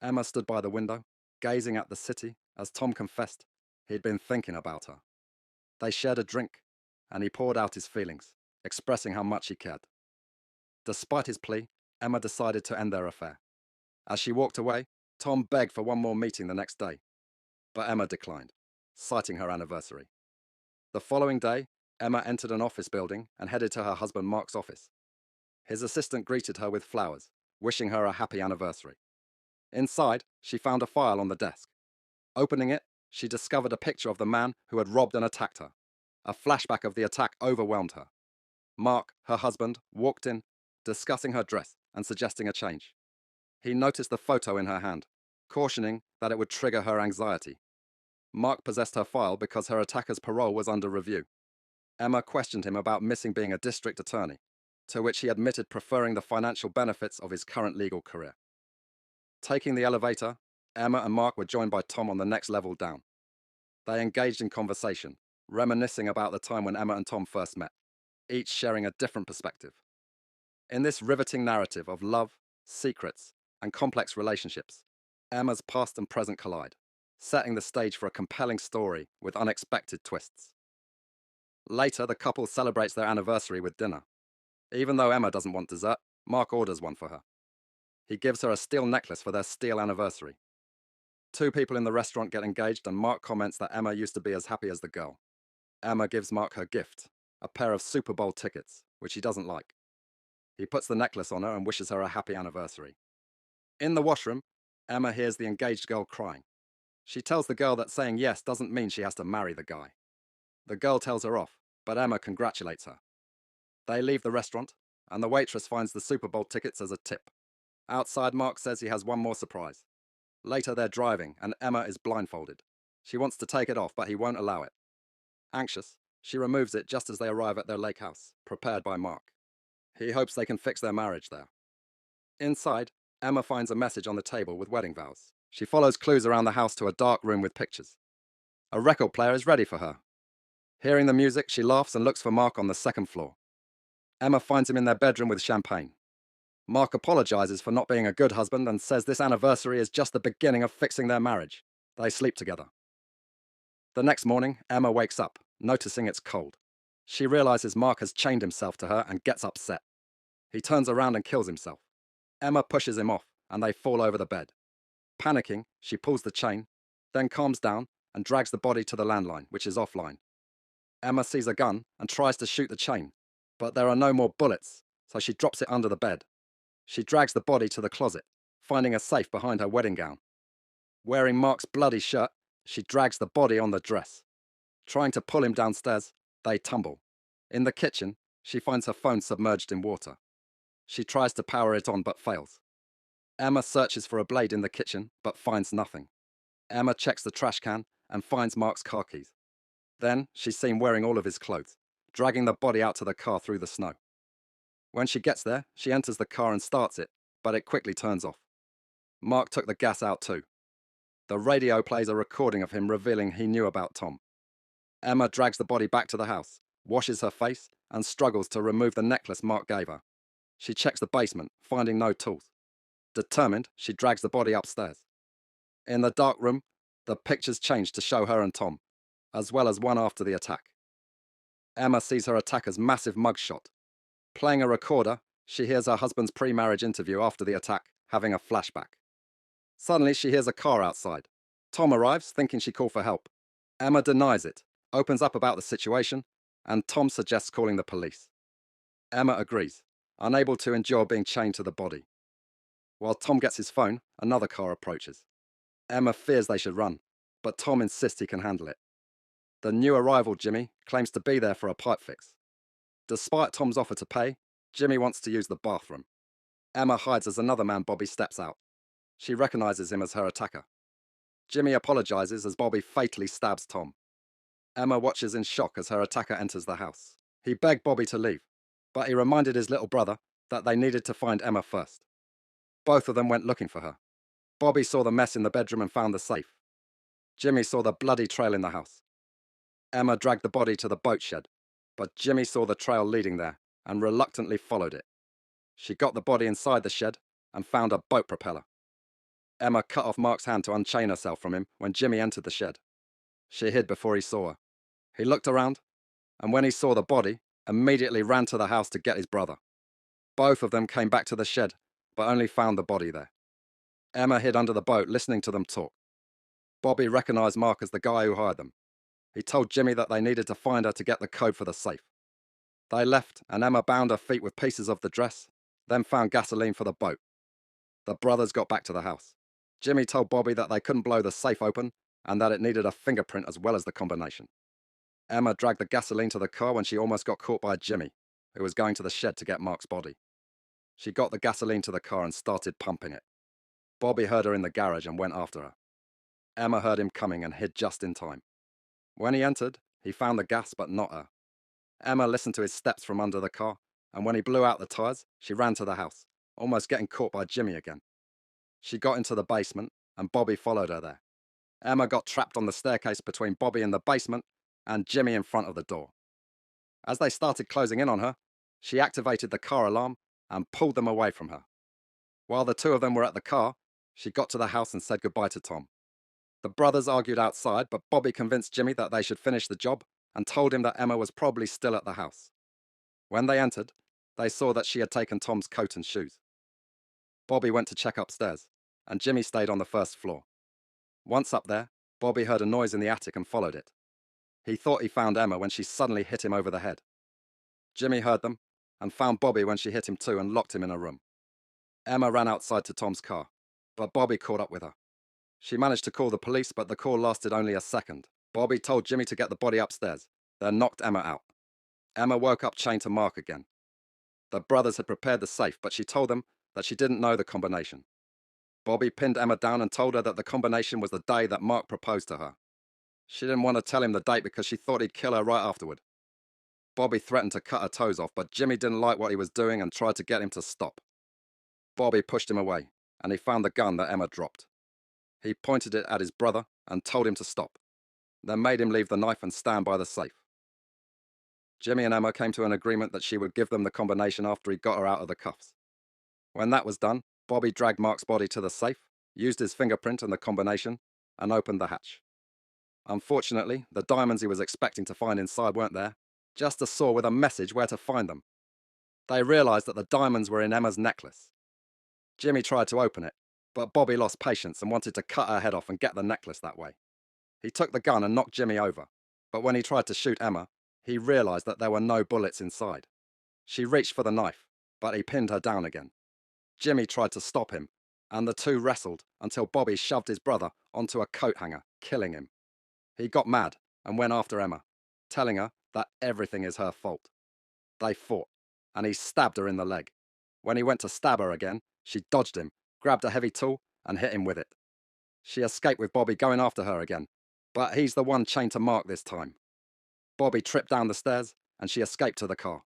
Emma stood by the window, gazing at the city as Tom confessed he'd been thinking about her. They shared a drink, and he poured out his feelings, expressing how much he cared. Despite his plea, Emma decided to end their affair. As she walked away, Tom begged for one more meeting the next day, but Emma declined, citing her anniversary. The following day, Emma entered an office building and headed to her husband Mark's office. His assistant greeted her with flowers, wishing her a happy anniversary. Inside, she found a file on the desk. Opening it, she discovered a picture of the man who had robbed and attacked her. A flashback of the attack overwhelmed her. Mark, her husband, walked in, discussing her dress and suggesting a change. He noticed the photo in her hand, cautioning that it would trigger her anxiety. Mark possessed her file because her attacker's parole was under review. Emma questioned him about missing being a district attorney, to which he admitted preferring the financial benefits of his current legal career. Taking the elevator, Emma and Mark were joined by Tom on the next level down. They engaged in conversation, reminiscing about the time when Emma and Tom first met, each sharing a different perspective. In this riveting narrative of love, secrets, and complex relationships, Emma's past and present collide, setting the stage for a compelling story with unexpected twists. Later, the couple celebrates their anniversary with dinner. Even though Emma doesn't want dessert, Mark orders one for her. He gives her a steel necklace for their steel anniversary. Two people in the restaurant get engaged, and Mark comments that Emma used to be as happy as the girl. Emma gives Mark her gift, a pair of Super Bowl tickets, which he doesn't like. He puts the necklace on her and wishes her a happy anniversary. In the washroom, Emma hears the engaged girl crying. She tells the girl that saying yes doesn't mean she has to marry the guy. The girl tells her off, but Emma congratulates her. They leave the restaurant, and the waitress finds the Super Bowl tickets as a tip. Outside, Mark says he has one more surprise. Later, they're driving, and Emma is blindfolded. She wants to take it off, but he won't allow it. Anxious, she removes it just as they arrive at their lake house, prepared by Mark. He hopes they can fix their marriage there. Inside, Emma finds a message on the table with wedding vows. She follows clues around the house to a dark room with pictures. A record player is ready for her. Hearing the music, she laughs and looks for Mark on the second floor. Emma finds him in their bedroom with champagne. Mark apologizes for not being a good husband and says this anniversary is just the beginning of fixing their marriage. They sleep together. The next morning, Emma wakes up, noticing it's cold. She realizes Mark has chained himself to her and gets upset. He turns around and kills himself. Emma pushes him off, and they fall over the bed. Panicking, she pulls the chain, then calms down and drags the body to the landline, which is offline. Emma sees a gun and tries to shoot the chain, but there are no more bullets, so she drops it under the bed. She drags the body to the closet, finding a safe behind her wedding gown. Wearing Mark's bloody shirt, she drags the body on the dress. Trying to pull him downstairs, they tumble. In the kitchen, she finds her phone submerged in water. She tries to power it on but fails. Emma searches for a blade in the kitchen but finds nothing. Emma checks the trash can and finds Mark's car keys. Then she's seen wearing all of his clothes, dragging the body out to the car through the snow. When she gets there, she enters the car and starts it, but it quickly turns off. Mark took the gas out too. The radio plays a recording of him revealing he knew about Tom. Emma drags the body back to the house, washes her face, and struggles to remove the necklace Mark gave her. She checks the basement, finding no tools. Determined, she drags the body upstairs. In the dark room, the pictures change to show her and Tom, as well as one after the attack. Emma sees her attacker's massive mugshot. Playing a recorder, she hears her husband's pre-marriage interview after the attack, having a flashback. Suddenly, she hears a car outside. Tom arrives, thinking she called for help. Emma denies it, opens up about the situation, and Tom suggests calling the police. Emma agrees, unable to endure being chained to the body. While Tom gets his phone, another car approaches. Emma fears they should run, but Tom insists he can handle it. The new arrival, Jimmy, claims to be there for a pipe fix. Despite Tom's offer to pay, Jimmy wants to use the bathroom. Emma hides as another man, Bobby, steps out. She recognizes him as her attacker. Jimmy apologizes as Bobby fatally stabs Tom. Emma watches in shock as her attacker enters the house. He begged Bobby to leave, but he reminded his little brother that they needed to find Emma first. Both of them went looking for her. Bobby saw the mess in the bedroom and found the safe. Jimmy saw the bloody trail in the house. Emma dragged the body to the boat shed, but Jimmy saw the trail leading there and reluctantly followed it. She got the body inside the shed and found a boat propeller. Emma cut off Mark's hand to unchain herself from him when Jimmy entered the shed. She hid before he saw her. He looked around, and when he saw the body, immediately ran to the house to get his brother. Both of them came back to the shed, but only found the body there. Emma hid under the boat, listening to them talk. Bobby recognized Mark as the guy who hired them. He told Jimmy that they needed to find her to get the code for the safe. They left, and Emma bound her feet with pieces of the dress, then found gasoline for the boat. The brothers got back to the house. Jimmy told Bobby that they couldn't blow the safe open and that it needed a fingerprint as well as the combination. Emma dragged the gasoline to the car when she almost got caught by Jimmy, who was going to the shed to get Mark's body. She got the gasoline to the car and started pumping it. Bobby heard her in the garage and went after her. Emma heard him coming and hid just in time. When he entered, he found the gas but not her. Emma listened to his steps from under the car, and when he blew out the tires, she ran to the house, almost getting caught by Jimmy again. She got into the basement, and Bobby followed her there. Emma got trapped on the staircase between Bobby in the basement and Jimmy in front of the door. As they started closing in on her, she activated the car alarm and pulled them away from her. While the two of them were at the car, she got to the house and said goodbye to Tom. The brothers argued outside, but Bobby convinced Jimmy that they should finish the job and told him that Emma was probably still at the house. When they entered, they saw that she had taken Tom's coat and shoes. Bobby went to check upstairs, and Jimmy stayed on the first floor. Once up there, Bobby heard a noise in the attic and followed it. He thought he found Emma when she suddenly hit him over the head. Jimmy heard them and found Bobby when she hit him too and locked him in a room. Emma ran outside to Tom's car, but Bobby caught up with her. She managed to call the police, but the call lasted only a second. Bobby told Jimmy to get the body upstairs, then knocked Emma out. Emma woke up chained to Mark again. The brothers had prepared the safe, but she told them that she didn't know the combination. Bobby pinned Emma down and told her that the combination was the day that Mark proposed to her. She didn't want to tell him the date because she thought he'd kill her right afterward. Bobby threatened to cut her toes off, but Jimmy didn't like what he was doing and tried to get him to stop. Bobby pushed him away, and he found the gun that Emma dropped. He pointed it at his brother and told him to stop, then made him leave the knife and stand by the safe. Jimmy and Emma came to an agreement that she would give them the combination after he got her out of the cuffs. When that was done, Bobby dragged Mark's body to the safe, used his fingerprint and the combination, and opened the hatch. Unfortunately, the diamonds he was expecting to find inside weren't there, just a saw with a message where to find them. They realized that the diamonds were in Emma's necklace. Jimmy tried to open it, but Bobby lost patience and wanted to cut her head off and get the necklace that way. He took the gun and knocked Jimmy over, but when he tried to shoot Emma, he realized that there were no bullets inside. She reached for the knife, but he pinned her down again. Jimmy tried to stop him, and the two wrestled until Bobby shoved his brother onto a coat hanger, killing him. He got mad and went after Emma, telling her that everything is her fault. They fought, and he stabbed her in the leg. When he went to stab her again, she dodged him, grabbed a heavy tool, and hit him with it. She escaped with Bobby going after her again, but he's the one chained to Mark this time. Bobby tripped down the stairs, and she escaped to the car.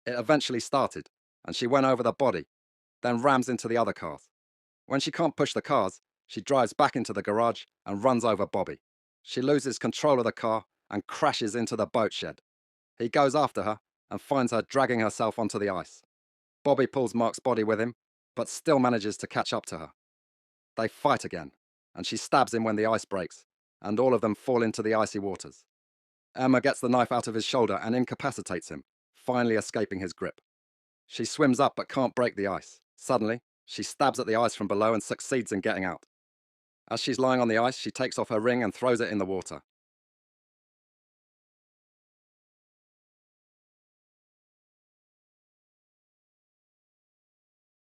It eventually started, and she went over the body, then rams into the other cars. When she can't push the cars, she drives back into the garage and runs over Bobby. She loses control of the car and crashes into the boat shed. He goes after her and finds her dragging herself onto the ice. Bobby pulls Mark's body with him, but still manages to catch up to her. They fight again, and she stabs him when the ice breaks, and all of them fall into the icy waters. Emma gets the knife out of his shoulder and incapacitates him, finally escaping his grip. She swims up but can't break the ice. Suddenly, she stabs at the ice from below and succeeds in getting out. As she's lying on the ice, she takes off her ring and throws it in the water.